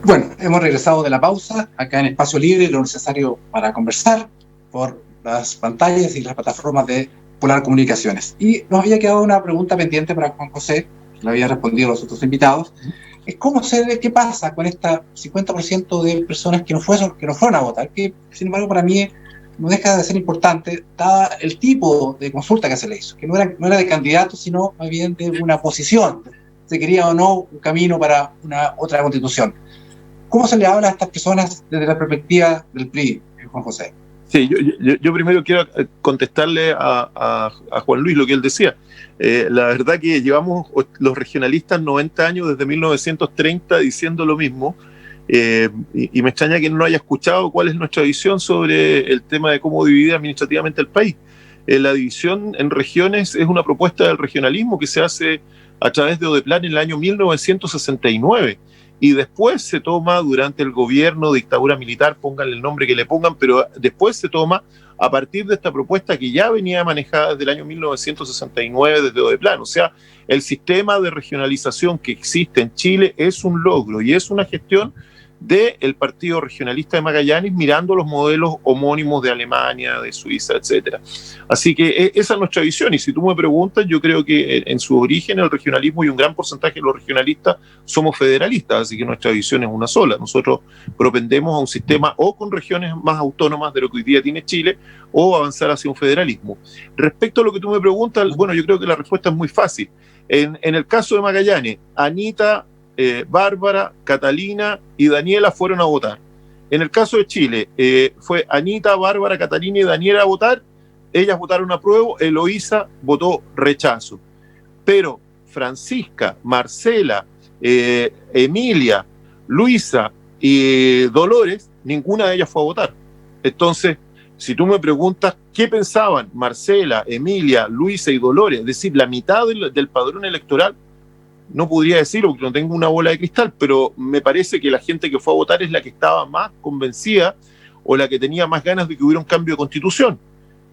Bueno, hemos regresado de la pausa, acá en Espacio Libre, lo necesario para conversar por las pantallas y las plataformas de Polar Comunicaciones. Y nos había quedado una pregunta pendiente para Juan José, que le había respondido a los otros invitados, es cómo qué pasa con esta 50% de personas que no fueron a votar, que sin embargo para mí no deja de ser importante, dada el tipo de consulta que se le hizo, que no era de candidatos, sino más bien de una posición, se quería o no un camino para una otra constitución. ¿Cómo se le habla a estas personas desde la perspectiva del PRI, Juan José? Sí, yo primero quiero contestarle a Juan Luis lo que él decía. La verdad que llevamos los regionalistas 90 años desde 1930 diciendo lo mismo, y me extraña que no haya escuchado cuál es nuestra visión sobre el tema de cómo dividir administrativamente el país. La división en regiones es una propuesta del regionalismo que se hace a través de Odeplan en el año 1969. Y después se toma durante el gobierno, dictadura militar, pónganle el nombre que le pongan, pero después se toma a partir de esta propuesta que ya venía manejada desde el año 1969 desde Odeplan. O sea, el sistema de regionalización que existe en Chile es un logro y es una gestión del Partido Regionalista de Magallanes mirando los modelos homónimos de Alemania, de Suiza, etcétera. Así que esa es nuestra visión, y si tú me preguntas, yo creo que en su origen el regionalismo y un gran porcentaje de los regionalistas somos federalistas, así que nuestra visión es una sola. Nosotros propendemos a un sistema o con regiones más autónomas de lo que hoy día tiene Chile, o avanzar hacia un federalismo. Respecto a lo que tú me preguntas, bueno, yo creo que la respuesta es muy fácil. En el caso de Magallanes, Anita, Bárbara, Catalina y Daniela fueron a votar. En el caso de Chile, fue Anita, Bárbara, Catalina y Daniela a votar. Ellas votaron apruebo, Eloísa votó rechazo. Pero Francisca, Marcela, Emilia, Luisa y Dolores, ninguna de ellas fue a votar. Entonces, si tú me preguntas qué pensaban Marcela, Emilia, Luisa y Dolores, es decir, la mitad del padrón electoral, no podría decirlo porque no tengo una bola de cristal, pero me parece que la gente que fue a votar es la que estaba más convencida o la que tenía más ganas de que hubiera un cambio de constitución.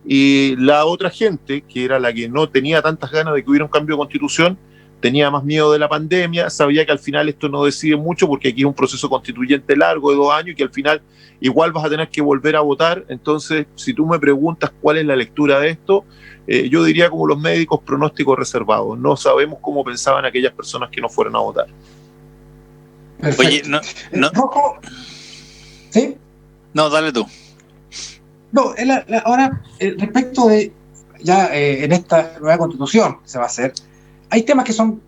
Y la otra gente, que era la que no tenía tantas ganas de que hubiera un cambio de constitución, tenía más miedo de la pandemia, sabía que al final esto no decide mucho porque aquí es un proceso constituyente largo de 2 años y que al final igual vas a tener que volver a votar. Entonces, si tú me preguntas cuál es la lectura de esto, yo diría como los médicos, pronósticos reservados. No sabemos cómo pensaban aquellas personas que no fueron a votar. Perfecto. Oye, no. ¿Sí? No, dale tú. No, ahora, respecto de ya en esta nueva constitución que se va a hacer, hay temas que son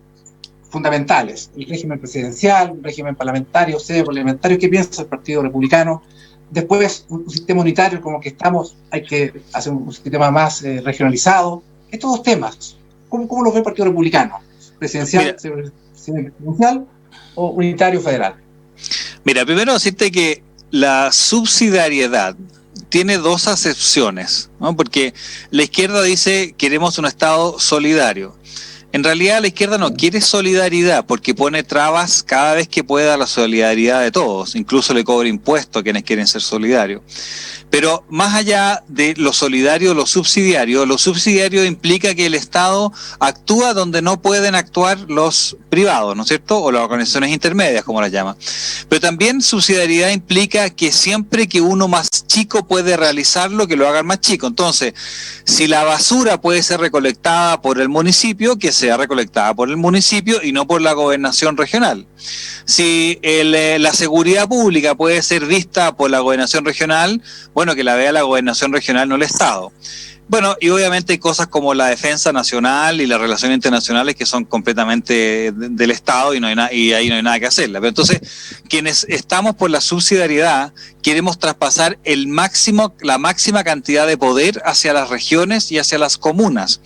fundamentales. El régimen presidencial, el régimen parlamentario, semi-parlamentario. ¿Qué piensa el Partido Republicano? Después, un sistema unitario como que estamos, hay que hacer un sistema más regionalizado. Estos dos temas, ¿cómo los ve el Partido Republicano? ¿Presidencial, semi-presidencial o unitario federal? Mira, primero decirte que la subsidiariedad tiene 2 acepciones, ¿no? Porque la izquierda dice queremos un Estado solidario. En realidad la izquierda no quiere solidaridad porque pone trabas cada vez que pueda a la solidaridad de todos, incluso le cobra impuestos a quienes quieren ser solidarios. Pero más allá de lo solidario, lo subsidiario implica que el Estado actúa donde no pueden actuar los privados, ¿no es cierto? O las organizaciones intermedias, como las llaman. Pero también subsidiariedad implica que siempre que uno más chico puede realizarlo, que lo hagan más chico. Entonces, si la basura puede ser recolectada por el municipio, que sea recolectada por el municipio y no por la gobernación regional. Si la seguridad pública puede ser vista por la gobernación regional, bueno, que la vea la gobernación regional, no el Estado. Bueno, y obviamente hay cosas como la defensa nacional y las relaciones internacionales que son completamente del Estado y ahí no hay nada que hacerla. Pero entonces, quienes estamos por la subsidiariedad, queremos traspasar la máxima cantidad de poder hacia las regiones y hacia las comunas.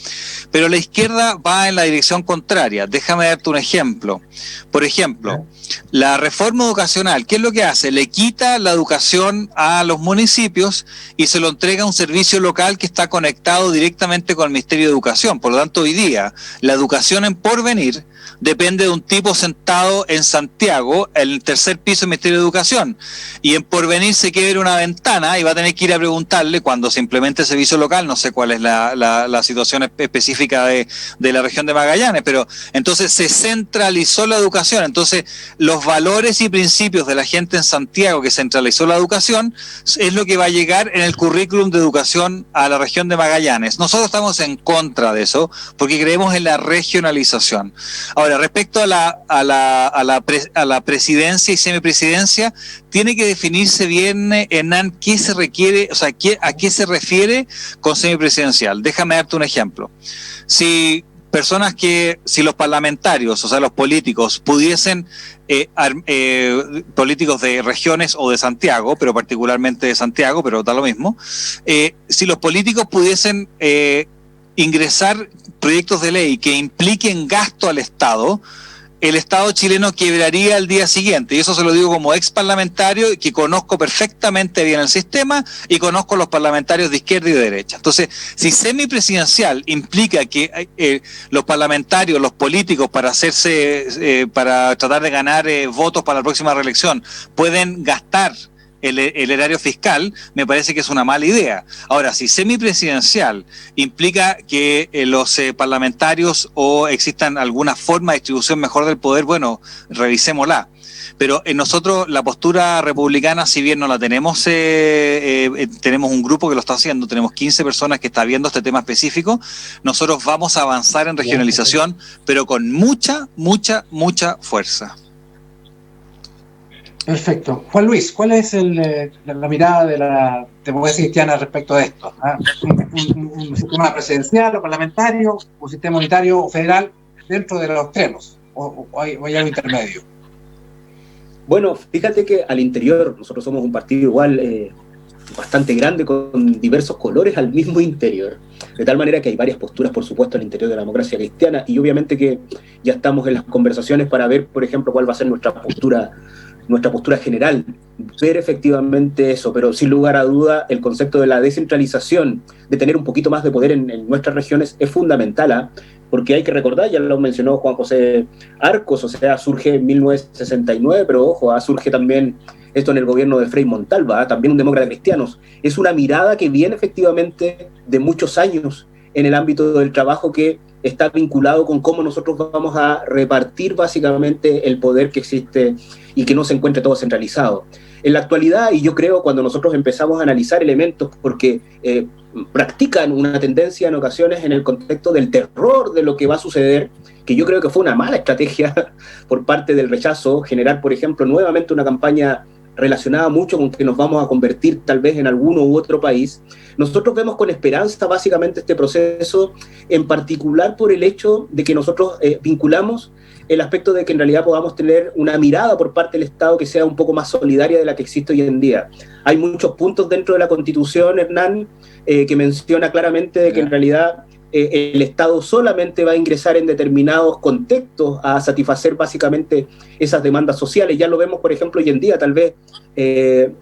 Pero la izquierda va en la dirección contraria. Déjame darte un ejemplo. Por ejemplo, la reforma educacional, ¿qué es lo que hace? Le quita la educación a los municipios y se lo entrega a un servicio local que está conectado directamente con el Ministerio de Educación. Por lo tanto, hoy día, la educación en porvenir depende de un tipo sentado en Santiago, en el tercer piso del Ministerio de Educación, y en Porvenir se quiere ver una ventana y va a tener que ir a preguntarle cuando se implemente el servicio local, no sé cuál es la situación específica de la región de Magallanes, pero entonces se centralizó la educación, entonces los valores y principios de la gente en Santiago que centralizó la educación es lo que va a llegar en el currículum de educación a la región de Magallanes. Nosotros estamos en contra de eso porque creemos en la regionalización. Ahora, respecto a la presidencia y semipresidencia, tiene que definirse bien, Hernán, qué se requiere, o sea, a qué se refiere con semipresidencial. Déjame darte un ejemplo. Si los parlamentarios, o sea, los políticos, pudiesen, políticos de regiones o de Santiago, pero particularmente de Santiago, pero da lo mismo, si los políticos pudiesen ingresar proyectos de ley que impliquen gasto al Estado, el Estado chileno quebraría al día siguiente. Y eso se lo digo como ex parlamentario que conozco perfectamente bien el sistema y conozco los parlamentarios de izquierda y de derecha. Entonces, si semipresidencial implica que los parlamentarios, los políticos, para tratar de ganar votos para la próxima reelección, pueden gastar el erario fiscal, me parece que es una mala idea. Ahora, si semipresidencial implica que los parlamentarios o existan alguna forma de distribución mejor del poder, bueno, revisémosla. Pero nosotros la postura republicana, si bien no la tenemos, tenemos un grupo que lo está haciendo, tenemos 15 personas que está viendo este tema específico, nosotros vamos a avanzar en regionalización, pero con mucha fuerza. Perfecto. Juan Luis, ¿cuál es la mirada de la democracia cristiana respecto a esto? ¿Un sistema presidencial o parlamentario, un sistema unitario o federal dentro de los extremos? ¿O hay algo intermedio? Bueno, fíjate que al interior, nosotros somos un partido igual bastante grande con diversos colores al mismo interior. De tal manera que hay varias posturas, por supuesto, al interior de la democracia cristiana y obviamente que ya estamos en las conversaciones para ver, por ejemplo, cuál va a ser nuestra postura general, ver efectivamente eso, pero sin lugar a duda el concepto de la descentralización, de tener un poquito más de poder en nuestras regiones es fundamental, porque hay que recordar, ya lo mencionó Juan José Arcos, o sea, surge en 1969, pero ojo, surge también esto en el gobierno de Frei Montalva, también un demócrata cristiano. Es una mirada que viene efectivamente de muchos años en el ámbito del trabajo que está vinculado con cómo nosotros vamos a repartir básicamente el poder que existe y que no se encuentre todo centralizado. En la actualidad, y yo creo cuando nosotros empezamos a analizar elementos, porque practican una tendencia en ocasiones en el contexto del terror de lo que va a suceder, que yo creo que fue una mala estrategia por parte del rechazo, generar, por ejemplo, nuevamente una campaña relacionada mucho con que nos vamos a convertir tal vez en alguno u otro país. Nosotros vemos con esperanza básicamente este proceso, en particular por el hecho de que nosotros vinculamos el aspecto de que en realidad podamos tener una mirada por parte del Estado que sea un poco más solidaria de la que existe hoy en día. Hay muchos puntos dentro de la Constitución, Hernán, que menciona claramente de que en realidad el Estado solamente va a ingresar en determinados contextos a satisfacer básicamente esas demandas sociales. Ya lo vemos, por ejemplo, hoy en día, tal vez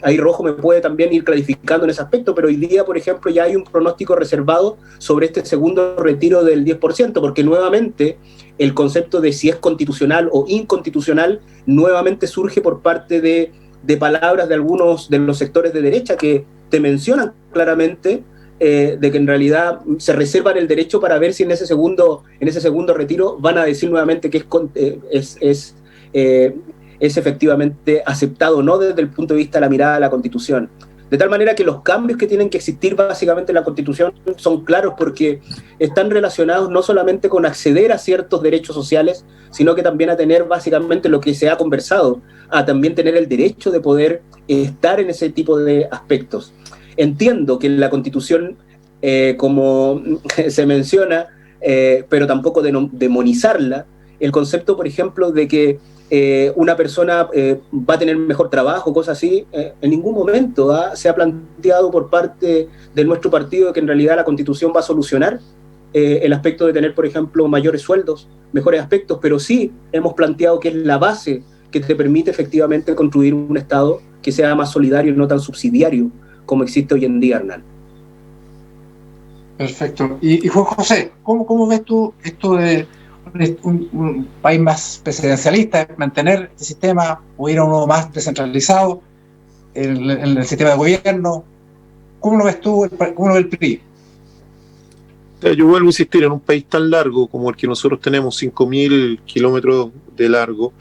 ahí Rojo me puede también ir clarificando en ese aspecto, pero hoy día, por ejemplo, ya hay un pronóstico reservado sobre este segundo retiro del 10%, porque nuevamente el concepto de si es constitucional o inconstitucional nuevamente surge por parte de palabras de algunos de los sectores de derecha que te mencionan claramente de que en realidad se reservan el derecho para ver si en ese segundo retiro van a decir nuevamente que es efectivamente aceptado o no desde el punto de vista de la mirada de la Constitución. De tal manera que los cambios que tienen que existir básicamente en la Constitución son claros porque están relacionados no solamente con acceder a ciertos derechos sociales, sino que también a tener básicamente lo que se ha conversado, a también tener el derecho de poder estar en ese tipo de aspectos. Entiendo que la Constitución, como se menciona, pero tampoco demonizarla, el concepto, por ejemplo, de que una persona va a tener mejor trabajo, cosas así, en ningún momento se ha planteado por parte de nuestro partido que en realidad la Constitución va a solucionar el aspecto de tener, por ejemplo, mayores sueldos, mejores aspectos, pero sí hemos planteado que es la base que te permite efectivamente construir un Estado que sea más solidario y no tan subsidiario como existe hoy en día, Hernán. Perfecto. Y Juan José, ¿cómo ves tú esto de un país más presidencialista, mantener este sistema o ir a uno más descentralizado en el sistema de gobierno? ¿Cómo lo ves tú? ¿Cómo lo ve el PRI? Yo vuelvo a insistir, en un país tan largo como el que nosotros tenemos, 5.000 kilómetros de largo,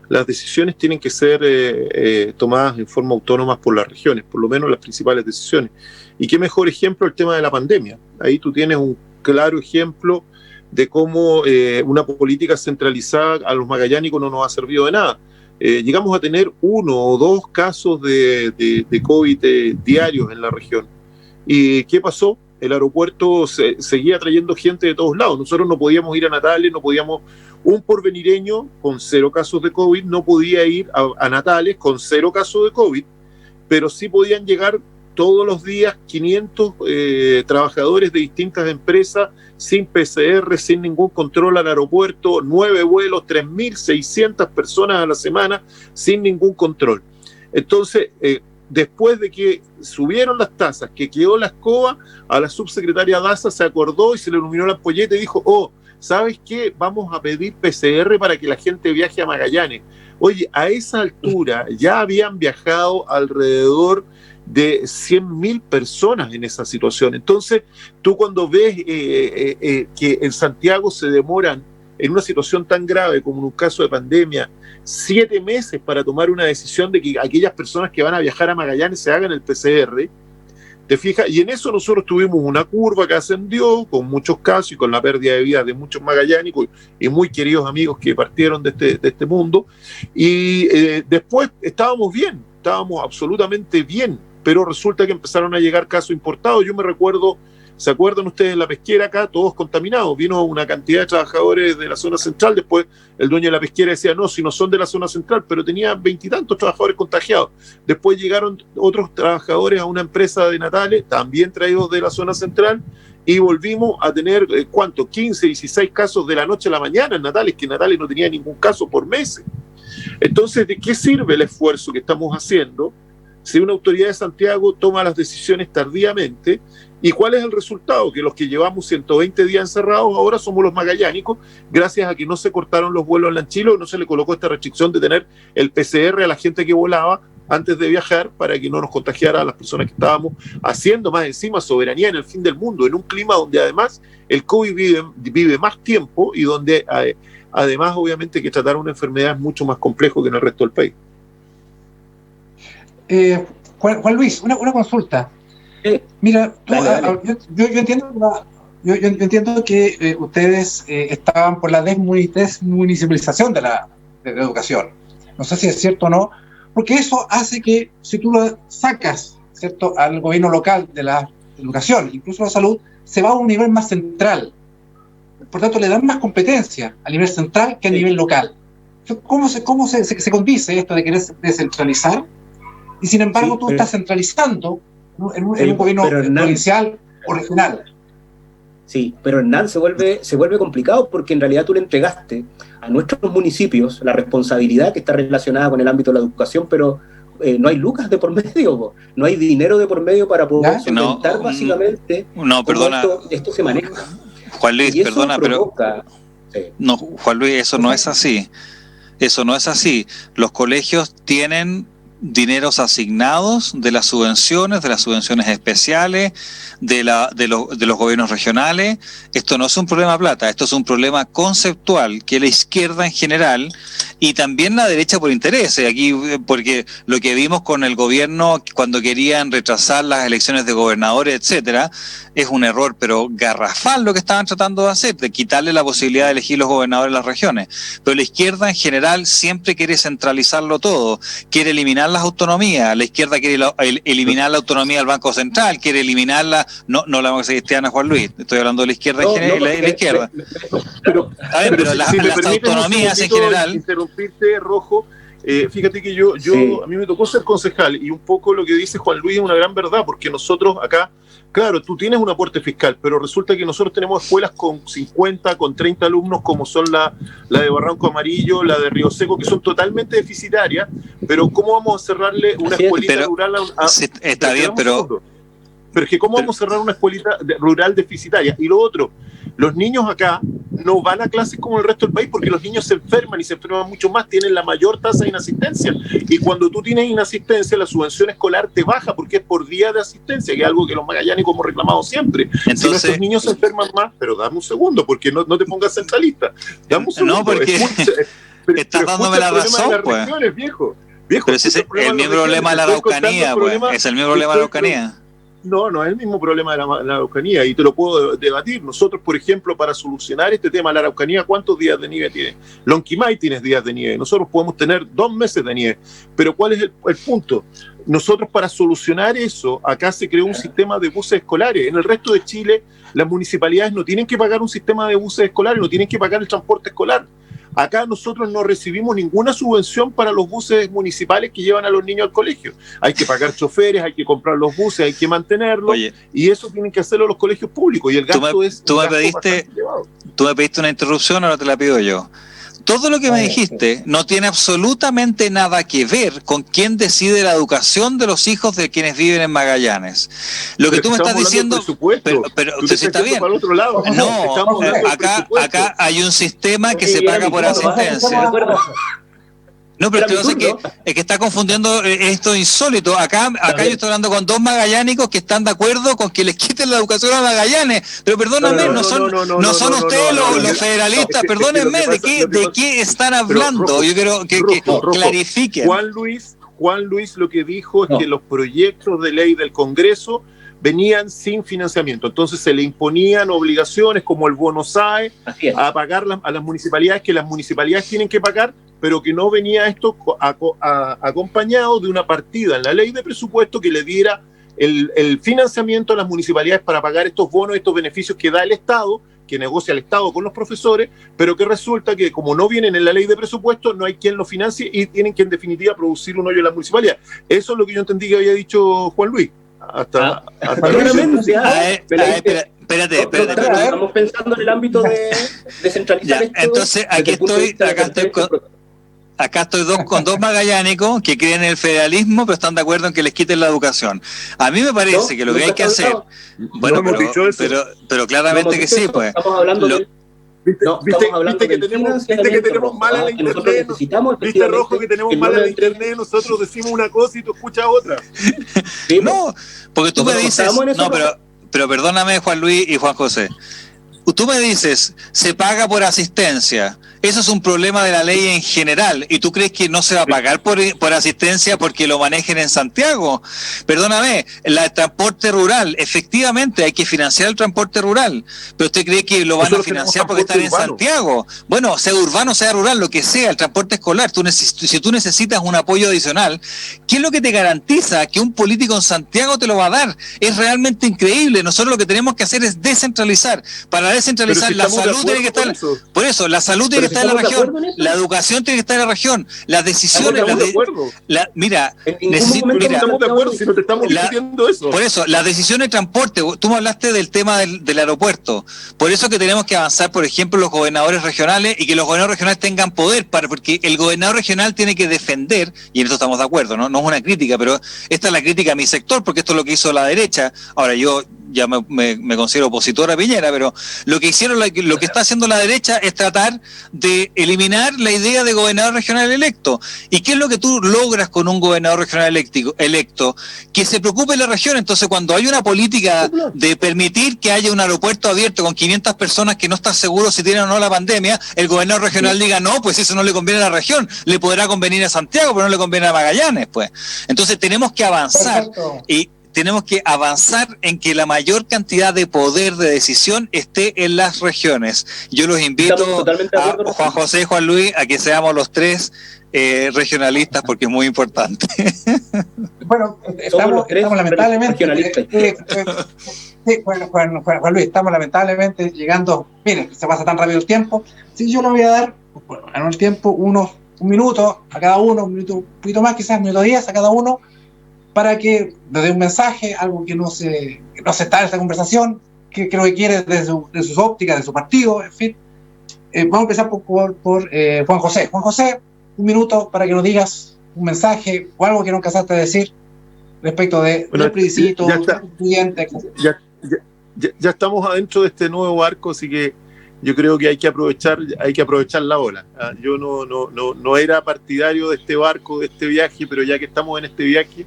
las decisiones tienen que ser tomadas en forma autónoma por las regiones, por lo menos las principales decisiones. Y qué mejor ejemplo el tema de la pandemia. Ahí tú tienes un claro ejemplo de cómo una política centralizada a los magallánicos no nos ha servido de nada. Llegamos a tener 1 o 2 casos de COVID diarios en la región. ¿Y qué pasó? El aeropuerto seguía trayendo gente de todos lados. Nosotros no podíamos ir a Natales, no podíamos... Un porvenireño con 0 casos de COVID no podía ir a Natales con 0 casos de COVID, pero sí podían llegar todos los días 500 trabajadores de distintas empresas sin PCR, sin ningún control al aeropuerto, 9 vuelos, 3.600 personas a la semana sin ningún control. Entonces, después de que subieron las tasas, que quedó la escoba, a la subsecretaria Daza se acordó y se le iluminó la ampolleta y dijo, ¿sabes qué? Vamos a pedir PCR para que la gente viaje a Magallanes. Oye, a esa altura ya habían viajado alrededor de 100.000 personas en esa situación. Entonces, tú cuando ves que en Santiago se demoran en una situación tan grave como en un caso de pandemia 7 meses para tomar una decisión de que aquellas personas que van a viajar a Magallanes se hagan el PCR, ¿te fijas? Y en eso nosotros tuvimos una curva que ascendió con muchos casos y con la pérdida de vida de muchos magallánicos y muy queridos amigos que partieron de este mundo. Y después estábamos absolutamente bien, pero resulta que empezaron a llegar casos importados. Yo me recuerdo, ¿se acuerdan ustedes de la pesquera acá? Todos contaminados. Vino una cantidad de trabajadores de la zona central. Después el dueño de la pesquera decía, no, si no son de la zona central, pero tenía 20 y tantos trabajadores contagiados. Después llegaron otros trabajadores a una empresa de Natales, también traídos de la zona central, y volvimos a tener, 15, 16 casos de la noche a la mañana en Natales, que Natales no tenía ningún caso por meses. Entonces, ¿de qué sirve el esfuerzo que estamos haciendo si una autoridad de Santiago toma las decisiones tardíamente? ¿Y cuál es el resultado? Que los que llevamos 120 días encerrados ahora somos los magallánicos, gracias a que no se cortaron los vuelos en Lanchilo, no se le colocó esta restricción de tener el PCR a la gente que volaba antes de viajar para que no nos contagiara a las personas que estábamos haciendo más encima soberanía en el fin del mundo, en un clima donde además el COVID vive más tiempo y donde además obviamente que tratar una enfermedad es mucho más complejo que en el resto del país. Juan Luis, una consulta. Mira, dale. Yo entiendo que ustedes estaban por la desmunicipalización de la educación. No sé si es cierto o no, porque eso hace que si tú lo sacas, ¿cierto?, al gobierno local de la educación, incluso la salud, se va a un nivel más central. Por tanto, le dan más competencia a nivel central que a nivel local. ¿Cómo se condice esto de querer descentralizar? Y sin embargo, tú estás centralizando en un gobierno provincial o regional. Sí, pero Hernán se vuelve complicado porque en realidad tú le entregaste a nuestros municipios la responsabilidad que está relacionada con el ámbito de la educación, pero no hay lucas de por medio, no hay dinero de por medio para poder solventar básicamente perdona, esto se maneja. Juan Luis, perdona, provoca, pero... No, Juan Luis, eso no es así. Eso no es así. Los colegios tienen dineros asignados de las subvenciones especiales, de los gobiernos regionales. Esto no es un problema plata, esto es un problema conceptual que la izquierda en general y también la derecha por intereses, aquí, porque lo que vimos con el gobierno cuando querían retrasar las elecciones de gobernadores, etcétera, es un error, pero garrafal lo que estaban tratando de hacer, de quitarle la posibilidad de elegir los gobernadores de las regiones. Pero la izquierda en general siempre quiere centralizarlo todo, quiere eliminar las autonomías. La izquierda quiere eliminar la autonomía del Banco Central, quiere eliminarla, no la democracia cristiana, Juan Luis, estoy hablando de la izquierda en general y la izquierda. Pero las autonomías en general... Interrumpirte, Rojo, fíjate que a mí me tocó ser concejal y un poco lo que dice Juan Luis es una gran verdad, porque nosotros acá, claro, tú tienes un aporte fiscal, pero resulta que nosotros tenemos escuelas con 50, con 30 alumnos, como son la de Barranco Amarillo, la de Río Seco, que son totalmente deficitarias, pero ¿cómo vamos a cerrarle una escuelita rural a está bien, Pero es que ¿cómo vamos a cerrar una escuelita rural deficitaria? Y lo otro, los niños acá no van a clases como el resto del país porque los niños se enferman y se enferman mucho más, tienen la mayor tasa de inasistencia. Y cuando tú tienes inasistencia, la subvención escolar te baja porque es por día de asistencia, que es algo que los magallánicos hemos reclamado siempre. Entonces, si nuestros niños se enferman más, pero dame un segundo, porque no te pongas centralista. Dame un segundo. No, porque estás dándome la razón, pues. Viejo, pero si es el mismo problema de la Araucanía, pues. Es el mismo problema de la Araucanía. No es el mismo problema de la Araucanía y te lo puedo debatir. Nosotros, por ejemplo, para solucionar este tema, la Araucanía, ¿cuántos días de nieve tiene? Lonquimay tienes días de nieve. Nosotros podemos tener 2 meses de nieve. Pero ¿cuál es el punto? Nosotros, para solucionar eso, acá se creó un sistema de buses escolares. En el resto de Chile, las municipalidades no tienen que pagar un sistema de buses escolares, no tienen que pagar el transporte escolar. Acá nosotros no recibimos ninguna subvención para los buses municipales que llevan a los niños al colegio. Hay que pagar choferes, hay que comprar los buses, hay que mantenerlos. Oye, y eso tienen que hacerlo los colegios públicos. Y el gasto tú me pediste una interrupción, ahora te la pido yo. Todo lo que me dijiste no tiene absolutamente nada que ver con quién decide la educación de los hijos de quienes viven en Magallanes. Lo que tú me estás diciendo, pero está bien. No, acá hay un sistema que se paga por asistencia. No, pero es que está confundiendo esto insólito. Acá yo estoy hablando con 2 magallánicos que están de acuerdo con que les quiten la educación a Magallanes. Pero perdóname, no son ustedes los federalistas, perdónenme, ¿de qué están hablando? Yo quiero que clarifiquen. Juan Luis lo que dijo es que los proyectos de ley del Congreso venían sin financiamiento, entonces se le imponían obligaciones como el bono SAE a pagar a las municipalidades, que las municipalidades tienen que pagar, pero que no venía esto acompañado de una partida en la ley de presupuesto que le diera el financiamiento a las municipalidades para pagar estos bonos, estos beneficios que da el Estado, que negocia el Estado con los profesores, pero que resulta que como no vienen en la ley de presupuesto, no hay quien lo financie y tienen que en definitiva producir un hoyo en la municipalidad. Eso es lo que yo entendí que había dicho Juan Luis. Hasta espérate. Estamos pensando en el ámbito de descentralizar esto. Entonces, acá estoy con 2 magallánicos que creen en el federalismo, pero están de acuerdo en que les quiten la educación. A mí me parece que lo que hay que hacer... Bueno, pero claramente que sí, pues. Estamos hablando ¿Viste que tenemos mala la internet? ¿Viste, Rojo, que tenemos mala la internet? Nosotros decimos una cosa y tú escuchas otra. No, porque tú me dices... No, pero perdóname, Juan Luis y Juan José. Tú me dices, se paga por asistencia. Eso es un problema de la ley en general. ¿Y tú crees que no se va a pagar por asistencia porque lo manejen en Santiago? Perdóname, el transporte rural, efectivamente hay que financiar el transporte rural. ¿Pero usted cree que lo van a financiar porque están en Santiago? Bueno, sea urbano, sea rural, lo que sea, el transporte escolar. Si tú necesitas un apoyo adicional, ¿qué es lo que te garantiza que un político en Santiago te lo va a dar? Es realmente increíble. Nosotros lo que tenemos que hacer es descentralizar. Para descentralizar, la salud tiene que estar... Por eso, la salud tiene que estar en la región, la educación tiene que estar en la región, las decisiones... Mira, no estamos de acuerdo si no te estamos discutiendo eso. Por eso, las decisiones de transporte, tú me hablaste del tema del aeropuerto, por eso que tenemos que avanzar, por ejemplo, los gobernadores regionales y que los gobernadores regionales tengan poder, porque el gobernador regional tiene que defender, y en esto estamos de acuerdo, no es una crítica, pero esta es la crítica a mi sector, porque esto es lo que hizo la derecha. Ahora yo ya me considero opositor a Piñera, pero lo que está haciendo la derecha es tratar de eliminar la idea de gobernador regional electo. ¿Y qué es lo que tú logras con un gobernador regional electo? Que se preocupe la región. Entonces, cuando hay una política de permitir que haya un aeropuerto abierto con 500 personas que no están seguros si tienen o no la pandemia, el gobernador regional diga, no, pues eso no le conviene a la región, le podrá convenir a Santiago, pero no le conviene a Magallanes, pues. Entonces, tenemos que avanzar. Perfecto. Y tenemos que avanzar en que la mayor cantidad de poder de decisión esté en las regiones. Yo los invito a Juan José y Juan Luis a que seamos los 3 regionalistas, porque es muy importante. Bueno, estamos lamentablemente... Juan Luis, estamos lamentablemente llegando... Miren, se pasa tan rápido el tiempo. Sí, yo le voy a dar, en el tiempo, un minuto a cada uno, un poquito más, quizás, 1 minuto 10 a cada uno, para que le dé un mensaje, algo que no se está en esta conversación, que creo que quiere de sus ópticas, de su partido, en fin. Vamos a empezar por Juan José. Juan José, 1 minuto para que nos digas un mensaje o algo que no cansaste de decir. respecto de Bueno, plebiscito, ya estamos adentro de este nuevo barco, así que yo creo que hay que aprovechar la ola. Yo no era partidario de este barco, de este viaje, pero ya que estamos en este viaje,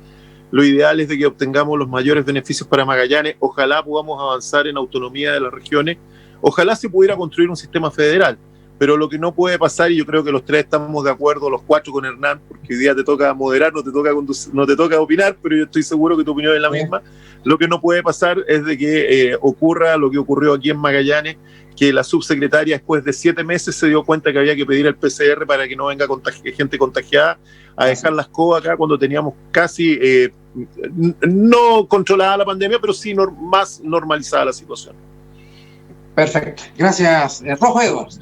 lo ideal es de que obtengamos los mayores beneficios para Magallanes. Ojalá podamos avanzar en autonomía de las regiones. Ojalá se pudiera construir un sistema federal, pero lo que no puede pasar, y yo creo que los tres estamos de acuerdo, los cuatro con Hernán, porque hoy día te toca moderar, no te toca opinar, pero yo estoy seguro que tu opinión es la misma. Lo que no puede pasar es de que ocurra lo que ocurrió aquí en Magallanes, que la subsecretaria después de 7 meses se dio cuenta que había que pedir el PCR para que no venga gente contagiada a dejar la escoba acá cuando teníamos casi no controlada la pandemia, pero sí más normalizada la situación. Perfecto. Gracias, Rojo Edwards.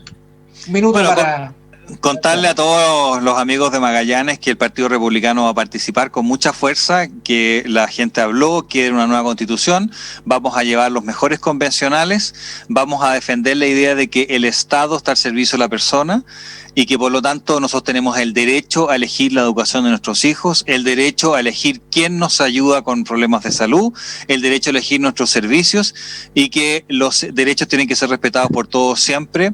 Un minuto para... Contarle a todos los amigos de Magallanes que el Partido Republicano va a participar con mucha fuerza, que la gente habló, quiere una nueva constitución, vamos a llevar los mejores convencionales, vamos a defender la idea de que el Estado está al servicio de la persona y que por lo tanto nosotros tenemos el derecho a elegir la educación de nuestros hijos, el derecho a elegir quién nos ayuda con problemas de salud, el derecho a elegir nuestros servicios y que los derechos tienen que ser respetados por todos siempre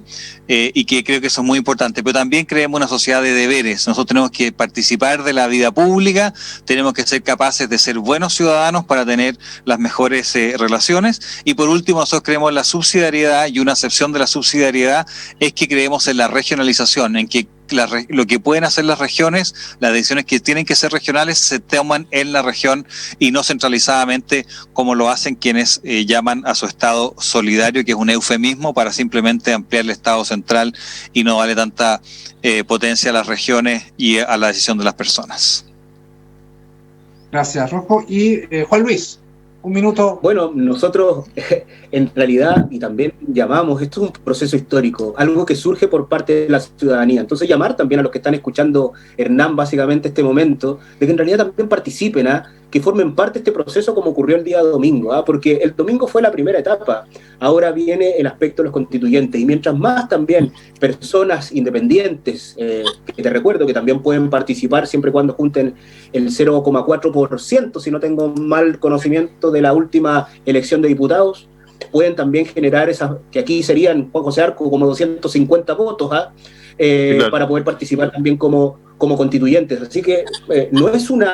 y que creo que eso es muy importante. Pero también creemos una sociedad de deberes. Nosotros tenemos que participar de la vida pública, tenemos que ser capaces de ser buenos ciudadanos para tener las mejores relaciones y por último nosotros creemos en la subsidiariedad y una excepción de la subsidiariedad es que creemos en la regionalización, en que lo que pueden hacer las regiones, las decisiones que tienen que ser regionales se toman en la región y no centralizadamente como lo hacen quienes llaman a su Estado solidario, que es un eufemismo para simplemente ampliar el Estado central y no darle tanta potencia a las regiones y a la decisión de las personas. Gracias, Rojo. Y Juan Luis, un minuto. Bueno, nosotros en realidad, y también llamamos, esto es un proceso histórico, algo que surge por parte de la ciudadanía. Entonces llamar también a los que están escuchando Hernán básicamente este momento, de que en realidad también participen, que formen parte de este proceso como ocurrió el día domingo, porque el domingo fue la primera etapa, ahora viene el aspecto de los constituyentes, y mientras más también personas independientes, que te recuerdo que también pueden participar siempre y cuando junten el 0,4%, si no tengo mal conocimiento de la última elección de diputados, pueden también generar esas, que aquí serían, Juan José Arco, como 250 votos, claro, para poder participar también como constituyentes. Así que no es un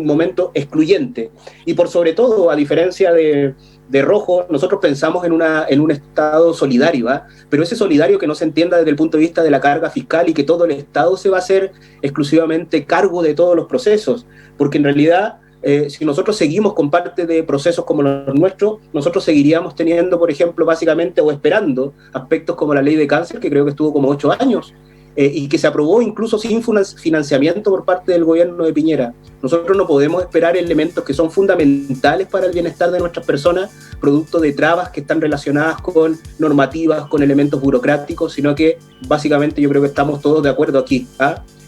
momento excluyente. Y por sobre todo, a diferencia de Rojo, nosotros pensamos en un Estado solidario, pero ese solidario que no se entienda desde el punto de vista de la carga fiscal y que todo el Estado se va a hacer exclusivamente cargo de todos los procesos, porque en realidad si nosotros seguimos con parte de procesos como los nuestros, nosotros seguiríamos teniendo, por ejemplo, básicamente, o esperando aspectos como la ley de cáncer, que creo que estuvo como 8 años, y que se aprobó incluso sin financiamiento por parte del gobierno de Piñera. Nosotros no podemos esperar elementos que son fundamentales para el bienestar de nuestras personas, producto de trabas que están relacionadas con normativas, con elementos burocráticos, sino que básicamente yo creo que estamos todos de acuerdo aquí,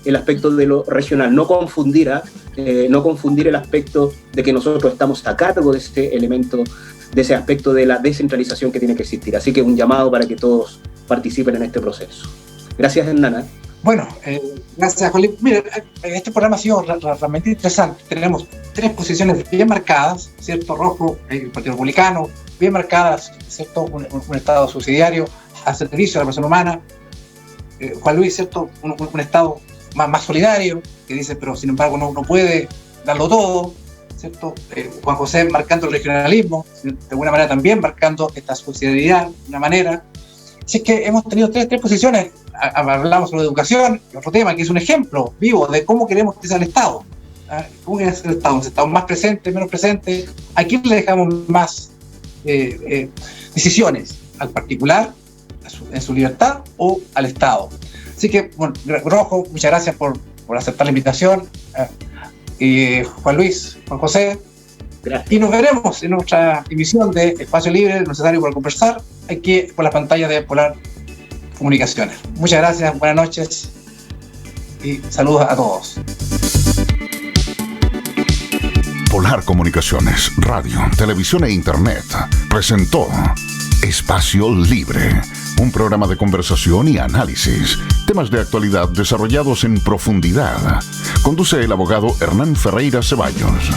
el aspecto de lo regional, no confundir el aspecto de que nosotros estamos a cargo de ese elemento, de ese aspecto de la descentralización que tiene que existir. Así que un llamado para que todos participen en este proceso. Gracias, Hernán. Bueno, gracias, Juan. Mira, este programa ha sido realmente interesante. Tenemos 3 posiciones bien marcadas, ¿cierto? Rojo, el Partido Republicano, bien marcadas, ¿cierto? Un Estado subsidiario al servicio de la persona humana. Juan Luis, ¿cierto? Un Estado más solidario, que dice, pero sin embargo no puede darlo todo, ¿cierto? Juan José marcando el regionalismo, de alguna manera también marcando esta subsidiariedad, de una manera. Así es que hemos tenido tres posiciones. Hablamos sobre educación, otro tema que es un ejemplo vivo de cómo queremos que sea el Estado. ¿Cómo quiere ser el Estado? ¿Un Estado más presente, menos presente? ¿A quién le dejamos más decisiones? ¿Al particular, en su libertad, o al Estado? Así que, bueno, Rojo, muchas gracias por aceptar la invitación. Y Juan Luis, Juan José, gracias. Y nos veremos en nuestra emisión de Espacio Libre, necesario para conversar, aquí por las pantallas de Polar Comunicaciones. Muchas gracias, buenas noches y saludos a todos. Polar Comunicaciones, radio, televisión e internet presentó Espacio Libre, un programa de conversación y análisis, temas de actualidad desarrollados en profundidad. Conduce el abogado Hernán Ferreira Ceballos.